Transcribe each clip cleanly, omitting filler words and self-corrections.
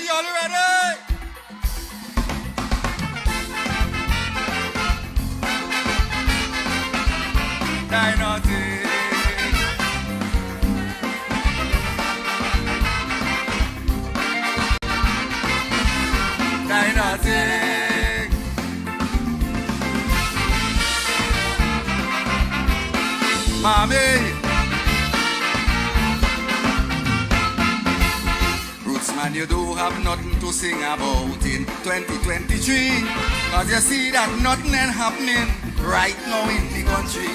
ready? All ready? Dynasty. Dynasty. Mommy. Rootsman, you do have nothing to sing about in 2023. Cause you see that nothing ain't happening right now in the country.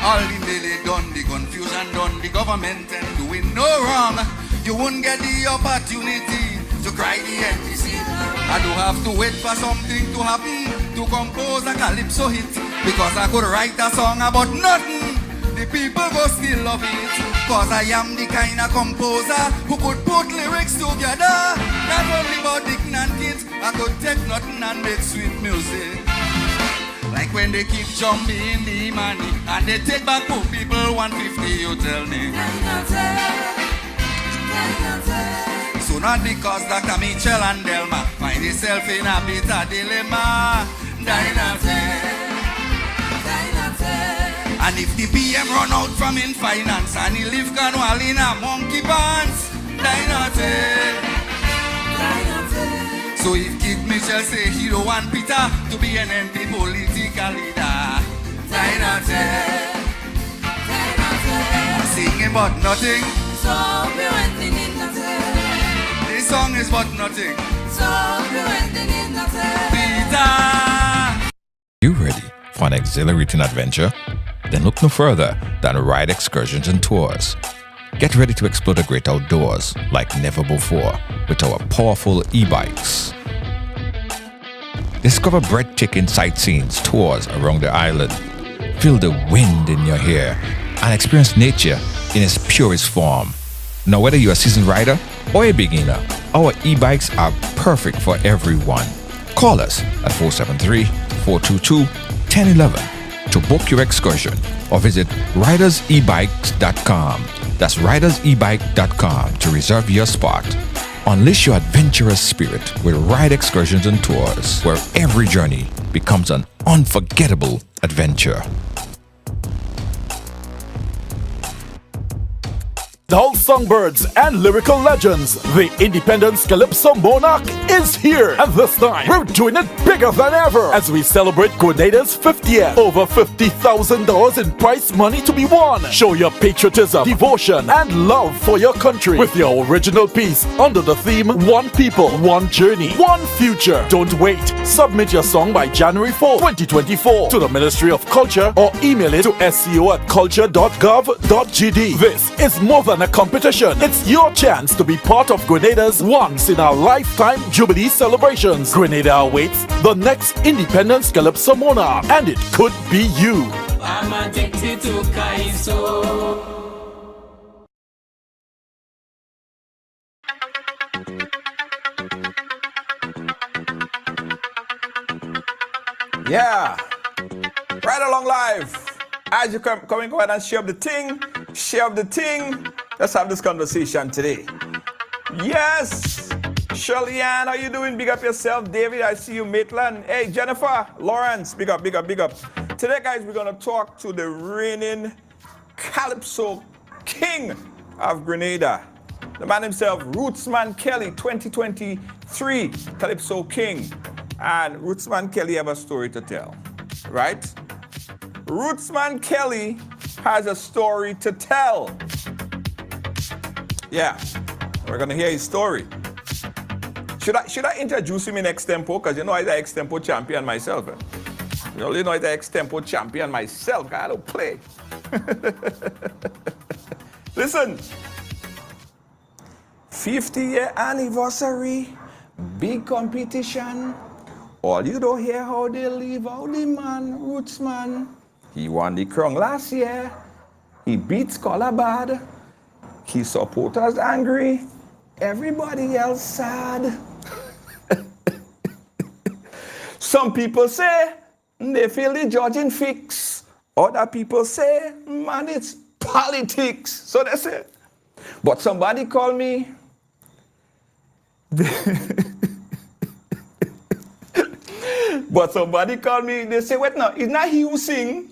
All the delay done, the confusion done, the government ain't doing no wrong. You won't get the opportunity to cry the NTC. I do have to wait for something to happen to compose a Calypso hit. Because I could write a song about nothing, the people go still love it. Cause I am the kind of composer who could put lyrics together. Not only about dick and kids, I could take nothing and make sweet music. Like when they keep jumping the money and they take back poor people 150, you tell me. So not because Dr. Mitchell and Delma find yourself in a bitter dilemma. And if the PM run out from in finance and he live Cornwall in a monkey pants, so if Kid Mitchell say he don't want Peter to be an MP political leader, singing about nothing. So we went in nothing. This song is about nothing. So we went in nothing. Peter. You ready for an exhilarating adventure? Then look no further than Ride Excursions and Tours. Get ready to explore the great outdoors like never before with our powerful e-bikes. Discover breathtaking sightseeing tours around the island. Feel the wind in your hair and experience nature in its purest form. Now, whether you're a seasoned rider or a beginner, our e-bikes are perfect for everyone. Call us at 473-422-1011 to book your excursion or visit ridersebikes.com. That's ridersebike.com to reserve your spot. Unleash your adventurous spirit with Ride Excursions and Tours, where every journey becomes an unforgettable adventure. Adult songbirds and lyrical legends, the Independence Calypso Monarch is here. And this time, we're doing it bigger than ever as we celebrate Grenada's 50th. Over $50,000 in prize money to be won. Show your patriotism, devotion, and love for your country with your original piece under the theme One People, One Journey, One Future. Don't wait. Submit your song by January 4, 2024 to the Ministry of Culture or email it to sco@culture.gov.gd. This is more than a competition. It's your chance to be part of Grenada's once-in-a-lifetime Jubilee celebrations. Grenada awaits the next Independence Calypso Monarch, and it could be you. I'm addicted to Calypso. Yeah, right along live. As you come go ahead and share up the thing, Let's have this conversation today. Yes, Shirley Ann, how you doing? Big up yourself. David, I see you. Maitland. Hey, Jennifer, Lawrence, big up. Today, guys, we're gonna talk to the reigning Calypso King of Grenada. The man himself, Rootsman Kelly, 2023 Calypso King. And Rootsman Kelly have a story to tell, right? Rootsman Kelly has a story to tell. Yeah, we're gonna hear his story. Should I introduce him in extempo? Because you know I'm the extempo champion myself. You only know I'm the extempo champion myself. I don't play. Listen, 50-year anniversary, big competition. All you don't hear how they leave out the man, Rootsman. He won the crown last year. He beats Colabad. His supporters angry. Everybody else sad. Some people say they feel the judging fix. Other people say, man, it's politics. So that's it. But somebody called me But somebody called me, they say, wait, no, it's not he who sing.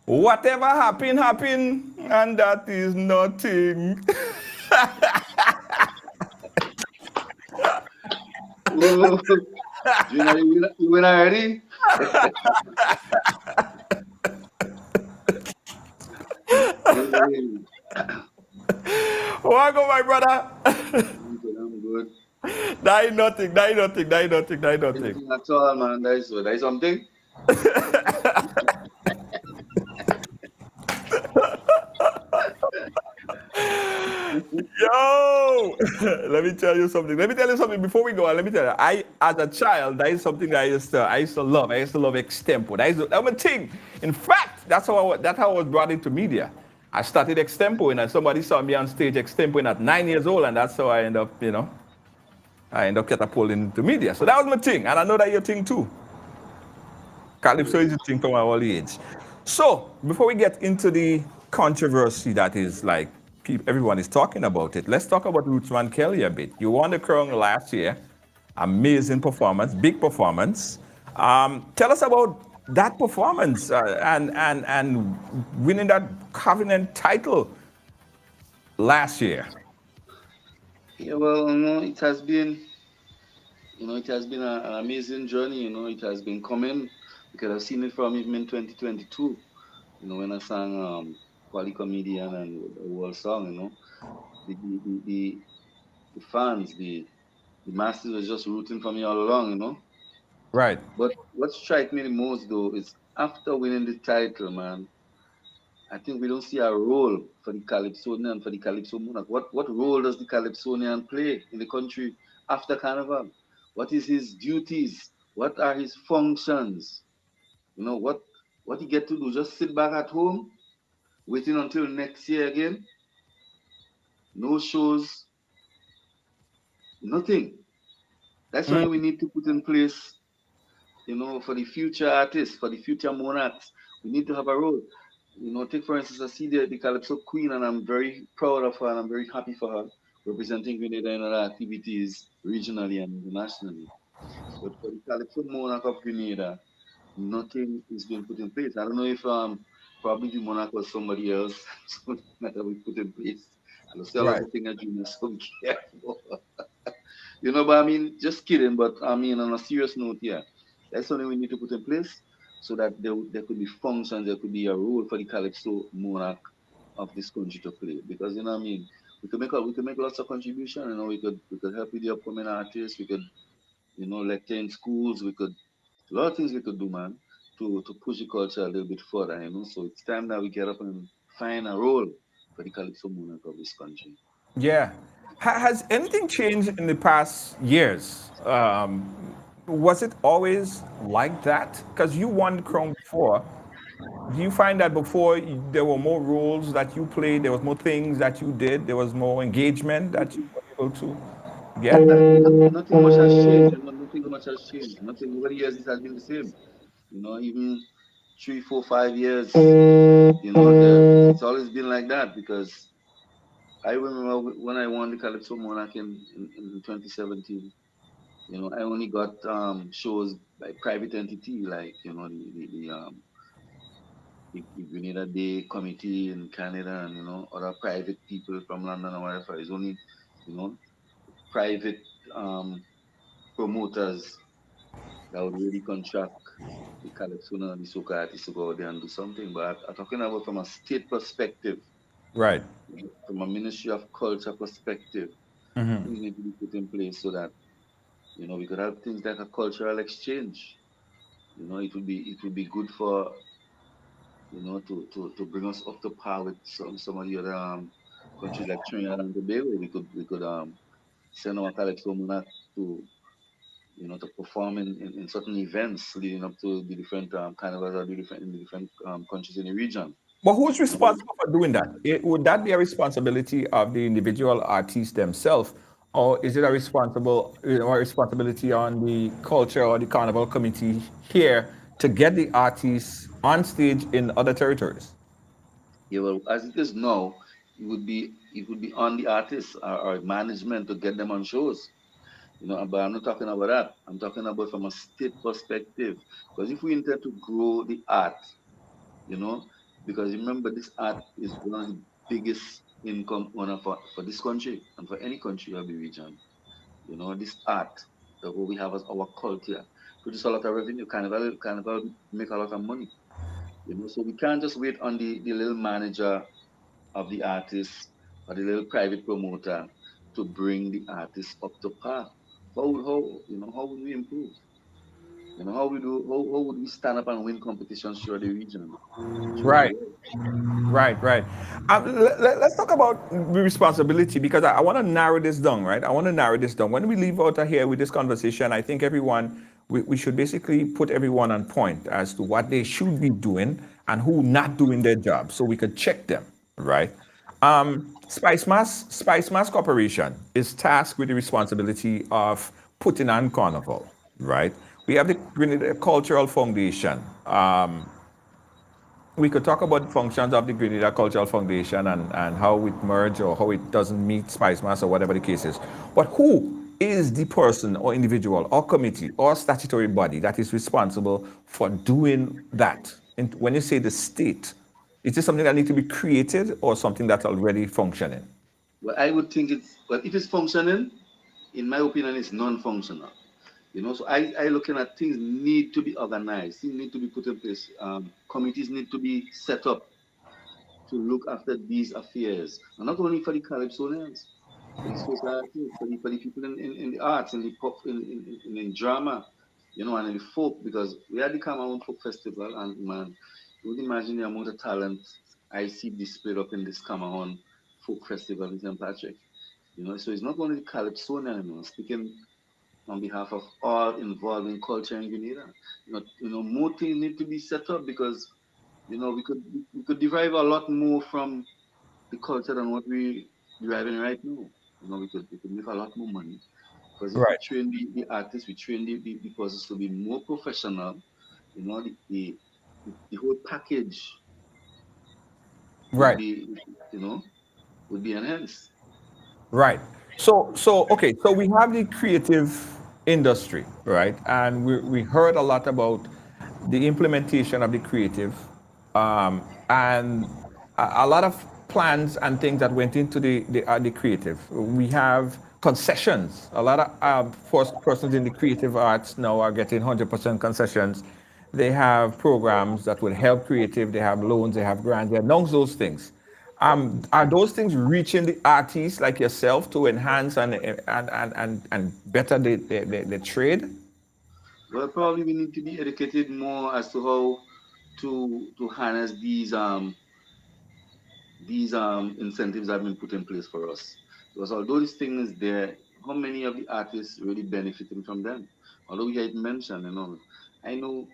Whatever happen, happen, and that is nothing. Oh, Junior, you win already? Hey, Welcome, my brother. I'm good, I'm good. That ain't nothing, that ain't nothing, that ain't nothing, that ain't nothing. Anything at all, man. That is something. Yo, let me tell you something. Let me tell you something before we go on. Let me tell you, as a child, that is something that I used to love. I used to love extempo. That was a thing. In fact, that's how I was brought into media. I started extempoing, and somebody saw me on stage extempoing at 9 years old, and that's how I end up catapulting into media. So that was my thing, and I know that your thing too. Calypso is a thing from our early age. So before we get into the controversy that is like everyone is talking about it, let's talk about Rootsman Kelly a bit. You won the crown last year, amazing performance, big performance. Tell us about that performance and winning that Covenant title last year. Yeah, well, it has been, it has been an amazing journey. It has been coming because I've seen it from even in 2022. When I sang Quali Comedian and the world song. The fans, the masses were just rooting for me all along. Right. But what strikes me the most though is after winning the title, man, I think we don't see a role for the Calypsonian, for the Calypso monarch. What role does the Calypsonian play in the country after Carnival? What is his duties? What are his functions? What he get to do? Just sit back at home, waiting until next year again? No shows, nothing. That's something we need to put in place, for the future artists, for the future monarchs. We need to have a role. Take for instance, I see the Calypso Queen, and I'm very proud of her, and I'm very happy for her representing Grenada in other activities regionally and internationally. But for the Calypso Monarch of Grenada, nothing is being put in place. I don't know if probably the monarch was somebody else, so that we put in place. And the sell Right. everything at Junior, so be careful. But I mean, just kidding. But I mean, on a serious note, yeah, that's something we need to put in place so that there could be functions, there could be a role for the Calypso monarch of this country to play. Because what I mean, we could make lots of contribution. We could help with the upcoming artists. We could lecture in schools. We could a lot of things we could do, man, to push the culture a little bit further. So it's time that we get up and find a role for the Calypso monarch of this country. Yeah. Has anything changed in the past years? Was it always like that? Because you won the crown before. Do you find that before there were more roles that you played, there was more things that you did, there was more engagement that you were able to get? Nothing much has changed. Nothing much has changed. Nothing over the years it has been the same. Even 3, 4, 5 years. It's always been like that because I remember when I won the Calypso Monarch in 2017. I only got shows by private entity like the Grenada Day Committee in Canada and other private people from London or whatever. It's only you know private um, promoters that would really contract the Calypso and the soca artists to go out there and do something. But I'm talking about from a state perspective, Right. from a Ministry of Culture perspective, things need to be put in place so that we could have things like a cultural exchange. It would be good for to bring us up to par with some of the other countries like Trinidad and Tobago. We could send our Calypso monarch to to perform in certain events leading up to the different carnivals or in the different countries in the region. But who's You know, responsible for doing that? Would that be a responsibility of the individual artists themselves, or is it a responsibility on the culture or the carnival committee here to get the artists on stage in other territories? yeah, well, as it is now, it would be on the artists or management to get them on shows. But I'm not talking about that. I'm talking about from a state perspective. Because if we intend to grow the art, you know, because remember this art is one of the biggest income owner for this country and for any country or the region. This art that what we have as our culture produce a lot of revenue. Carnival make a lot of money. So we can't just wait on the little manager of the artist or the little private promoter to bring the artist up to par. How would we improve? How would we stand up and win competitions throughout the region, throughout the Right. world? Right, right. Let's talk about the responsibility because I want to narrow this down, right? I want to narrow this down. When we leave out of here with this conversation, I think we should basically put everyone on point as to what they should be doing and who not doing their job so we could check them, right? Spice Mass Corporation is tasked with the responsibility of putting on carnival, right? We have the Grenada Cultural Foundation. We could talk about the functions of the Grenada Cultural Foundation and how it merged or how it doesn't meet Spice Mass or whatever the case is. But who is the person or individual or committee or statutory body that is responsible for doing that? And when you say the state, is this something that needs to be created or something that's already functioning? Well, I would think if it's functioning, in my opinion, it's non-functional. So I looking at things need to be organized, things need to be put in place. Committees need to be set up to look after these affairs, and not only for the Calypsonians, for the society, for the people in the arts, in the pop, in drama, and in the folk, because we had the Cameroon Folk Festival, and man, you would imagine the amount of talent I see displayed up in this Cameroon Folk Festival in St. Patrick. So it's not only the Calypsonian anymore, speaking on behalf of all involved in culture in Grenada. More things need to be set up because we could derive a lot more from the culture than what we deriving right now. We could make a lot more money because if we Right, train the artists, we train the persons to be more professional. The whole package would right. be you know would be enhanced. Right. So we have the creative industry, right? And we heard a lot about the implementation of the creative, and a lot of plans and things that went into the creative. We have concessions. A lot of first persons in the creative arts now are getting 100% concessions. They have programs that will help creative. They have loans. They have grants. They announce those things. Are those things reaching the artists like yourself to enhance and better the trade? Well, probably we need to be educated more as to how to harness these incentives that have been put in place for us. Because although this thing is there, how many of the artists really benefiting from them? Although we had mentioned, I know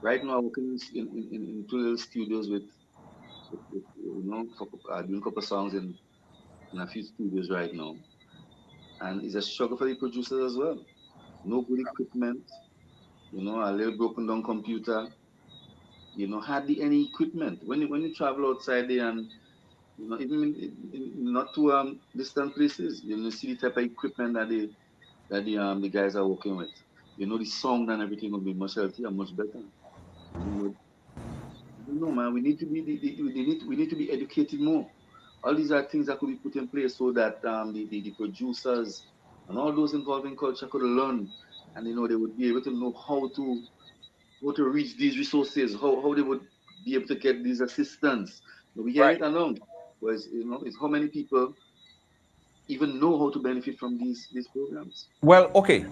right now I'm working in two little studios with doing a couple of songs in a few studios right now. And it's a struggle for the producers as well. No good equipment, a little broken down computer, hardly any equipment. When you travel outside there and even not to distant places, see the type of equipment that the guys are working with. The sound and everything will be much healthier, much better. But I don't know, man. We need to be we need to be educated more. All these are things that could be put in place so that the producers and all those involved in culture could learn, and they would be able to know how to reach these resources, how they would be able to get these assistance. We hear Right. it alone, but it's how many people even know how to benefit from these programs. Well, okay.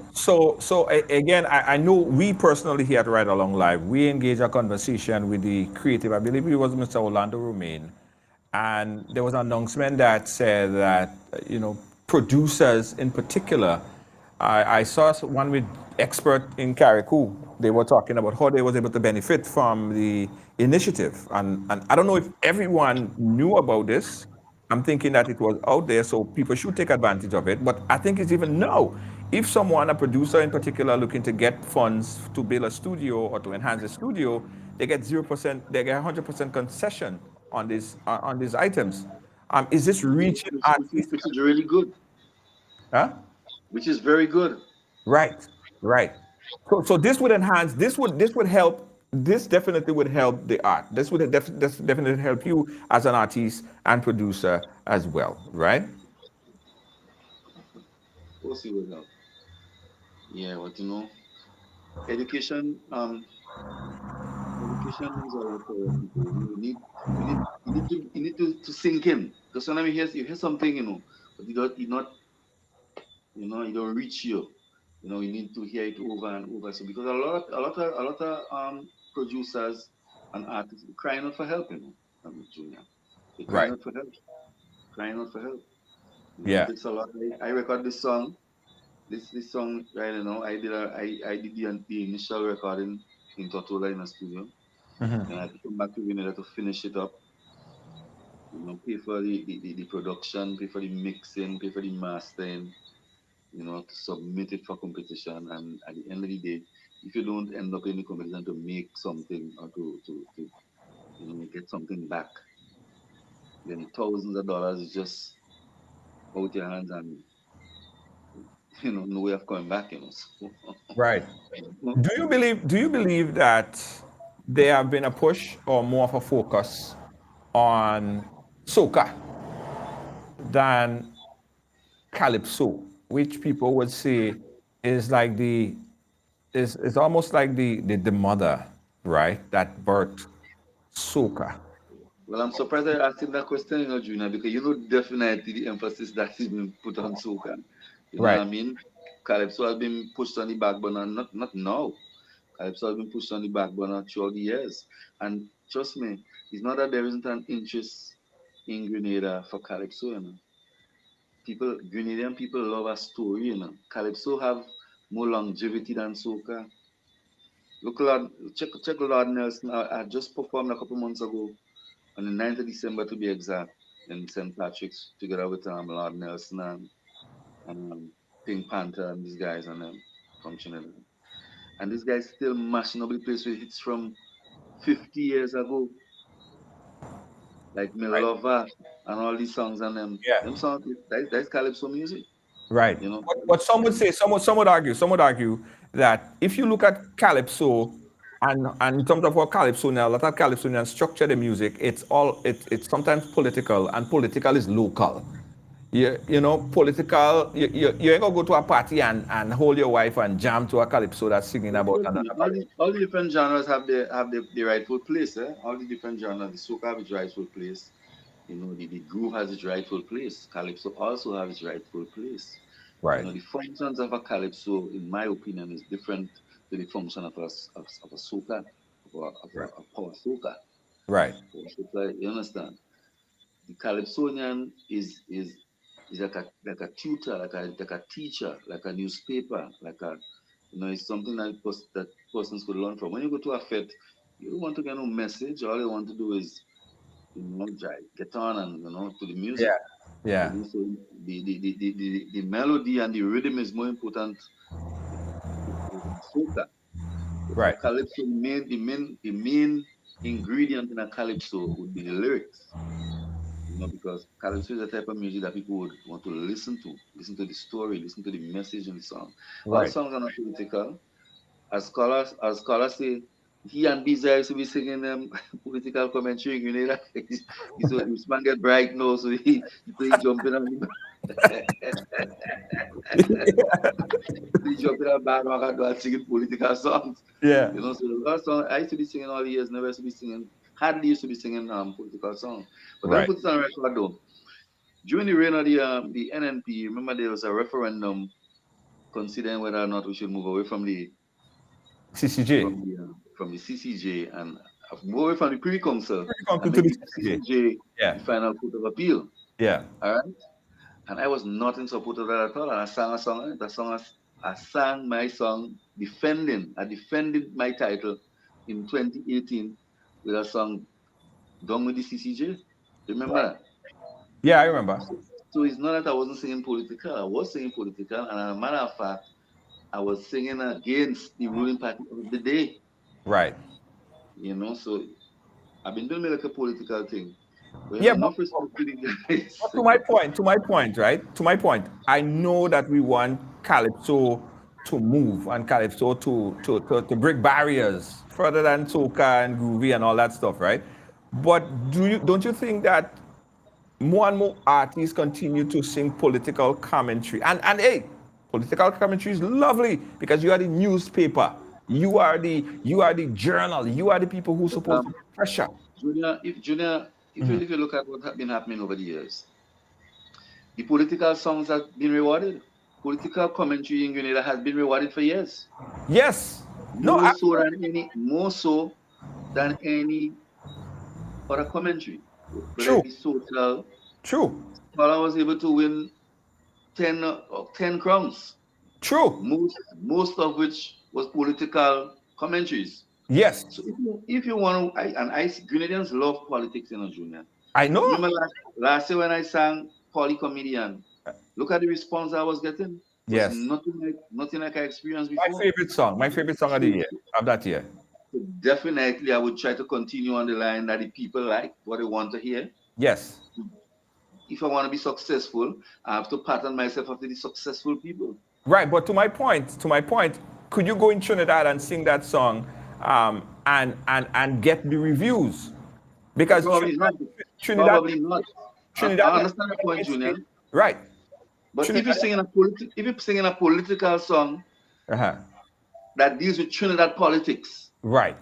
Again, I know we personally here at Ride Along Live, we engage a conversation with the creative. I believe it was Mr. Orlando Romaine, and there was an announcement that said that producers in particular. I saw one with expert in Carriacou. They were talking about how they was able to benefit from the initiative, and I don't know if everyone knew about this. I'm thinking that it was out there, so people should take advantage of it. But I think it's even now. If someone, a producer in particular, looking to get funds to build a studio or to enhance a studio, they get 0%, they get 100% concession on these items. Is this which is, reaching which, which, artists? which is really good. Huh? which is very good. Right, right. So this would enhance. This would help. This definitely would help the art. This definitely help you as an artist and producer as well, right? Of course, it will help. Yeah, but education, education means a lot for people. You need to sink in. Because sometimes you hear something, but you not, it don't reach you. You need to hear it over and over. So because a lot of producers and artists crying out for help, Junior. They're crying Right. out for help, crying out for help. It Yeah. takes a lot. I record this song. This song, right? I did the initial recording in Tortola in a studio. Then I had to come back to Grenada to finish it up. Pay for the production, pay for the mixing, pay for the mastering, to submit it for competition. And at the end of the day, if you don't end up in the competition to make something or to get something back, then thousands of dollars is just out your hands and no way of coming back. So, Right. Do you believe that there have been a push or more of a focus on soca than calypso, which people would say is like is almost like the mother, right? That birthed soca. well, I'm surprised I asked him that question, Junior, because definitely the emphasis that has been put on soca. You know what Right. I mean? Calypso has been pushed on the back burner, not now. Calypso has been pushed on the back burner throughout the years. And trust me, it's not that there isn't an interest in Grenada for Calypso, Grenadian people love a story. Calypso have more longevity than soca. Look, Lord, check Lord Nelson. I just performed a couple months ago on the 9th of December to be exact, in St. Patrick's, together with Lord Nelson and Pink Panther and these guys and them functioning. And these guys still mashing up the place with hits from 50 years ago, like Me Right. Lover and all these songs and them. Yeah. Them songs, that's Calypso music, Right. you know. But some would say, some would argue that if you look at calypso and in terms of what calypso now, a lot of calypso now structure the music, it's sometimes political and political is local. Political. You ain't gonna go to a party and hold your wife and jam to a calypso that's singing about Trust another me, all person. the, all the different genres have the rightful place, eh? All the different genres, the soca have its rightful place. The groove has its rightful place. Calypso also has its rightful place. Right. The functions of a calypso, in my opinion, is different to the function of a soca, Right. a power soca. Right. Power soca, you understand? The calypsonian is like a tutor, like a teacher, like a newspaper, it's something that persons could learn from. When you go to a fete, you don't want to get no message. All you want to do is get on and to the music. Yeah. Yeah. So the melody and the rhythm is more important in soca. But for Right. calypso, the main ingredient in a calypso would be the lyrics. Because calypso is the type of music that people would want to listen to the story, listen to the message in the song. All Right. songs are not political. As scholars say, he and Biza used to be singing them political commentary, So his man get bright now, so he jumping on he jumping on bandwagon and singing political songs. Yeah. So the last song I used to be singing all the years, never used to be singing, hardly used to be singing political songs. But let me Right. put it on record though. During the reign of the NNP, remember there was a referendum considering whether or not we should move away CCJ. from the CCJ and move away from the Privy Council Come and to make the the CCJ. CCJ Yeah. the final court of appeal. Yeah. All right, and I was not in support of that at all. And I sang a song. I sang my song defending. I defended my title in 2018 with a song "Done with the CCJ." Remember that? Yeah, I remember. So it's not that I wasn't singing political. I was singing political, and as a matter of fact, I was singing against the ruling party of the day. Right. So I've been doing me like a political thing. We have Yeah, but, enough respect to the guys. but to my point, right? To my point, I know that we want Calypso to move and Calypso to break barriers further than soca and groovy and all that stuff, right? But don't you think that more and more artists continue to sing political commentary? And hey, political commentary is lovely because you are the newspaper, you are the journal, you are the people who supposed to um, put pressure. Junior, if you look at what has been happening over the years, the political songs have been rewarded. Political commentary in Grenada has been rewarded for years. Yes. No, More so than any other commentary. Whether true, it be social, true, Paula was able to win 10 crowns, true. most of which was political commentaries. Yes, So if you want to, Grenadians love politics, Junior. I know. Remember last year when I sang Polycomedian, look at the response I was getting. It was Yes. nothing like I experienced My before. favorite song of the year, of that year. So definitely, I would try to continue on the line that the people like, what they want to hear. Yes. If I want to be successful, I have to pattern myself after the successful people. Right, but to my point, could you go in Trinidad and sing that song, and get the reviews? Because Probably not. Trinidad, Probably not. Trinidad, I understand the point, Junior. right? But Trinidad, if you're singing a political song uh-huh. that deals with Trinidad politics, Right.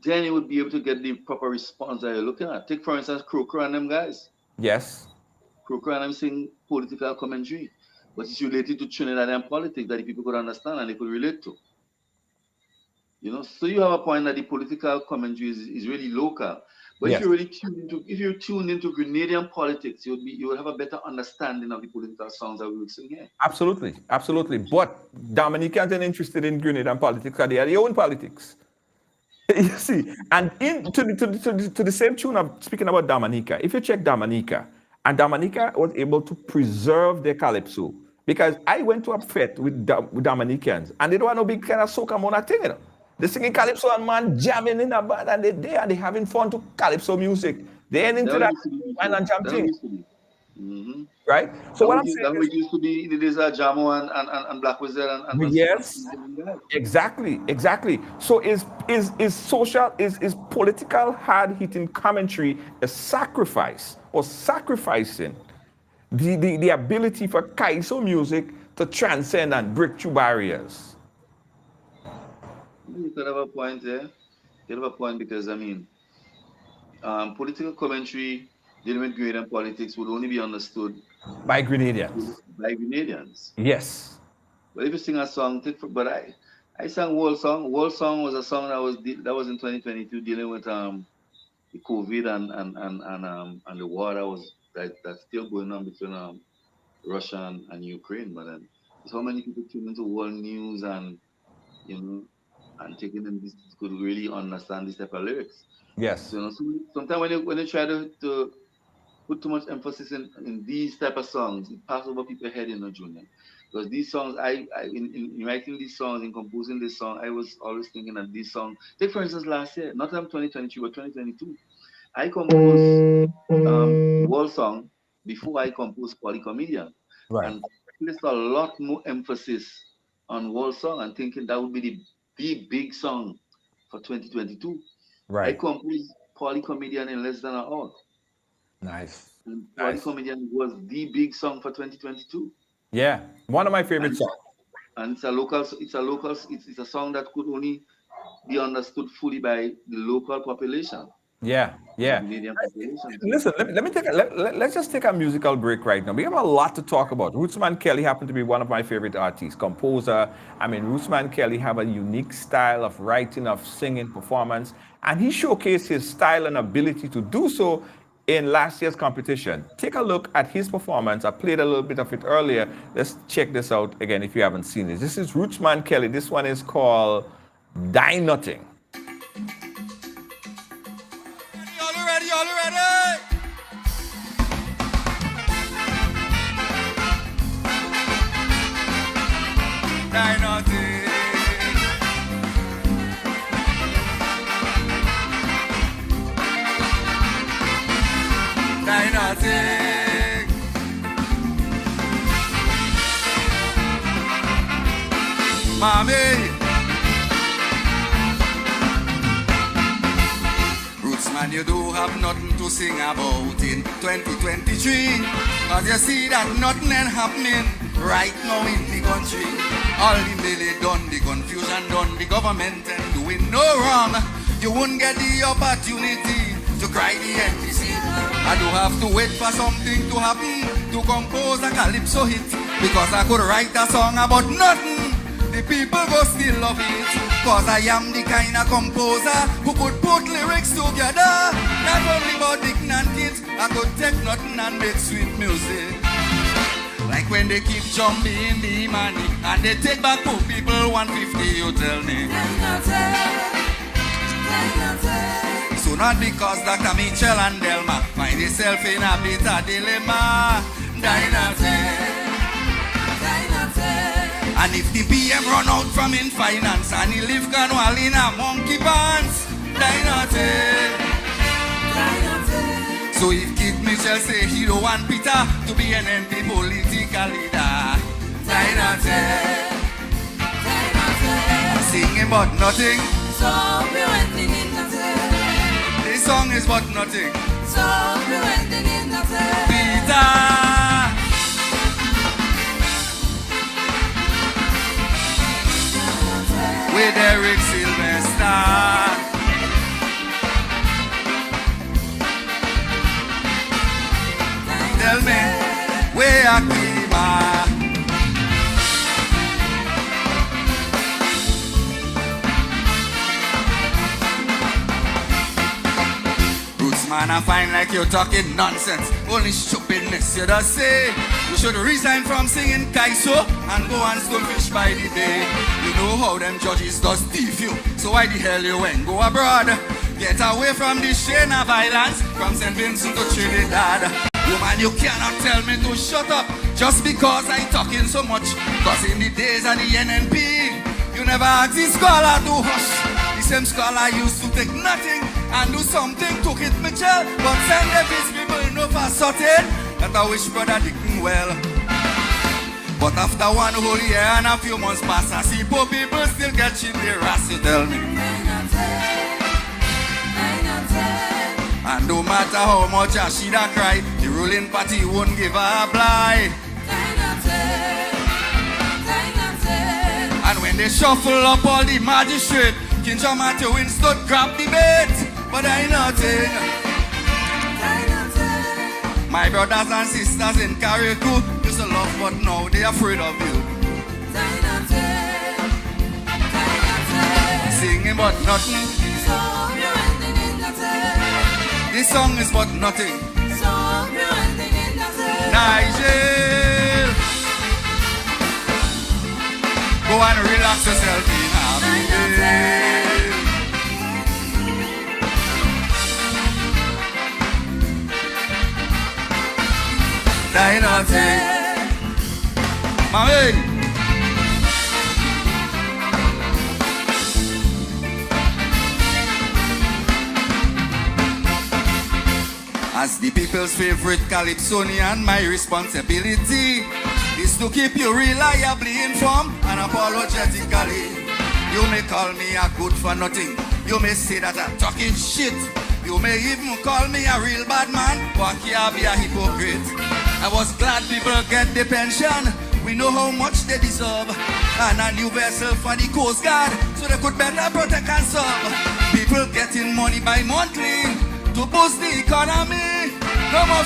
then you would be able to get the proper response that you're looking at. Take, for instance, Croker and them guys. Yes. Croker and them sing political commentary, but it's related to Trinidad and politics that the people could understand and they could relate to. So you have a point that the political commentary is really local. But Yes. if you're tuned into Grenadian politics, you would have a better understanding of the political songs that we would sing here. Absolutely, absolutely. But Dominicans are interested in Grenadian politics because they are their own politics. You see, and to the same tune of speaking about Dominica, if you check Dominica, and Dominica was able to preserve their calypso, because I went to a fete with Dominicans, and they don't want no big kind of soca monarch thing, They're singing calypso and man jamming in a band, and they're there and they're having fun to calypso music. They ain't into that wine and jam thing, right? So what I'm saying that is, used to be in the days of Jamo and Black Wizard and yes, exactly. So is political hard hitting commentary a sacrifice or sacrificing the ability for Kaiso music to transcend and break through barriers? You could have a point there. You have a point because political commentary dealing with Grenadian politics would only be understood By Grenadians. by Grenadians. Yes. But if you sing a song, but I sang World Song. World Song was a song that was in 2022 dealing with the COVID and the war that's still going on between Russia and Ukraine. But how many people tune into world news and and taking them this could really understand this type of lyrics. Yes. So, sometimes when you try to put too much emphasis in these type of songs, it passes over people's head, Junior. Because these songs, in writing these songs, in composing this song, I was always thinking that this song. Take for instance, last year, not 2023, but 2022, I composed World Song before I composed Polycomedian, Right. and placed a lot more emphasis on World Song and thinking that would be the big song for 2022. I Right. composed Polycomedian in less than an hour. Nice. And Nice. Polycomedian was the big song for 2022. Yeah. One of my favorite songs. And it's a song that could only be understood fully by the local population. Yeah. Canadian population. Listen, let's just take a musical break right now. We have a lot to talk about. Rootsman Kelly happened to be one of my favorite artists, composer. Rootsman Kelly have a unique style of writing, of singing, performance, and he showcased his style and ability to do so in last year's competition. Take a look at his performance. I played a little bit of it earlier. Let's check this out again if you haven't seen it. This is Rootsman Kelly. This one is called Die Nothing. Y'all ready? Die nothing. Mommy. Rootsman, you do have nothing to sing about in 2023. Cause you see that nothing ain't happening right now in the country. All the melee done, the confusion done, the government ain't doing no wrong. You won't get the opportunity to cry the NPC. I do have to wait for something to happen to compose a Calypso hit. Because I could write a song about nothing, the people go still love it. Cause I am the kind of composer who could put lyrics together. Not only about ignorant kids, I could take nothing and make sweet music. Like when they keep jumping the money and they take back to people 150, you tell me. So not because Dr. Mitchell and Delma find yourself in a bit of dilemma. And if the PM run out from in finance and he live Cornwall in a monkey pants, so if Kid Mitchell say he don't want Peter to be an NP political leader, singing but nothing. This song is but nothing. Peter. With Eric Sylvester. Tell me, where are Kima? Rootsman, I find like you're talking nonsense. Only stupidness you just say. You should resign from singing Calypso and go and stonefish by the day. You know how them judges does thief you. So why the hell you ain't go abroad? Get away from this chain of violence from St. Vincent to Trinidad. Woman, you cannot tell me to shut up just because I talking so much. Cause in the days of the NNP, you never asked the scholar to hush. The same scholar used to take nothing and do something to Kid Mitchell, but send his people no for certain that I wish brother Dickon well. But after one whole year and a few months pass, I see poor people still get in their ass, you tell me. And no matter how much I she da cry, the ruling party won't give her a blight. And when they shuffle up all the magistrate, King John Matthew Winston grab the bait, but I nothing. My brothers and sisters in Carriacou used to love, but now they afraid of you. Singing but nothing. This song is but nothing. Nigel, go and relax yourself in happy. Mommy. As the people's favorite Calypsonian, my responsibility is to keep you reliably informed and apologetically. You may call me a good for nothing. You may say that I'm talking shit. You may even call me a real bad man, but can't be a hypocrite. I was glad people get the pension. We know how much they deserve. And a new vessel for the Coast Guard, so they could better protect and serve. People getting money by monthly to boost the economy. No more.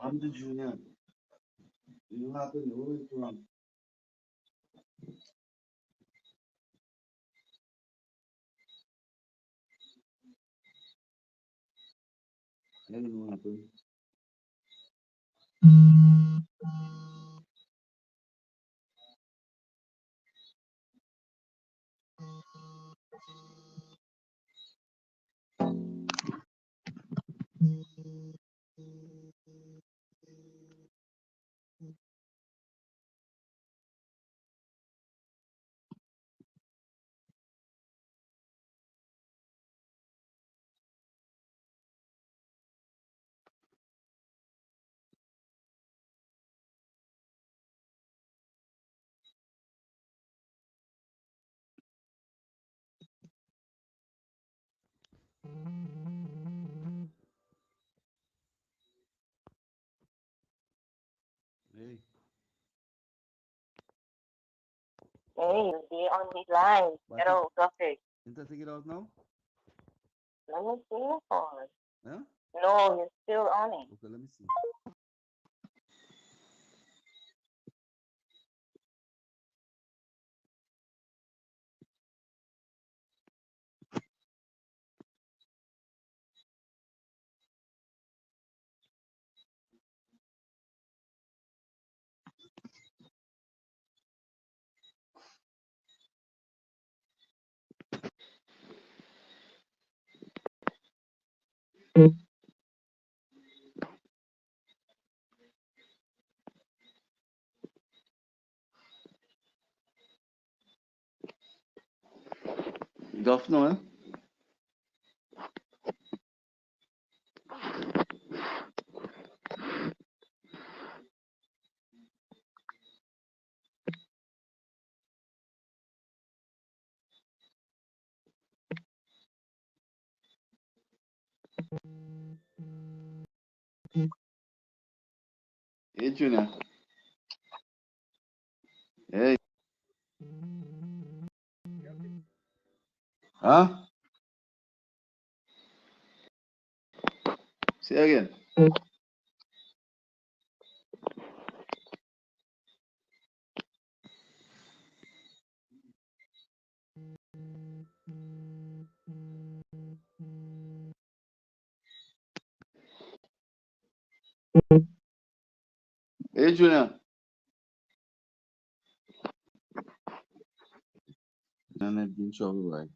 I'm the junior. You happen to know it wrong. I don't know what happened. Hey. Hey, be on the line. What Hello, Doctor. Didn't I take it out now? Let me see your phone. Yeah? No, you're still on it. Okay, let me see. Duff no, eh? Hey, Junior. Hey. Huh? Say again. Hey, Junior. And I've been trouble, right?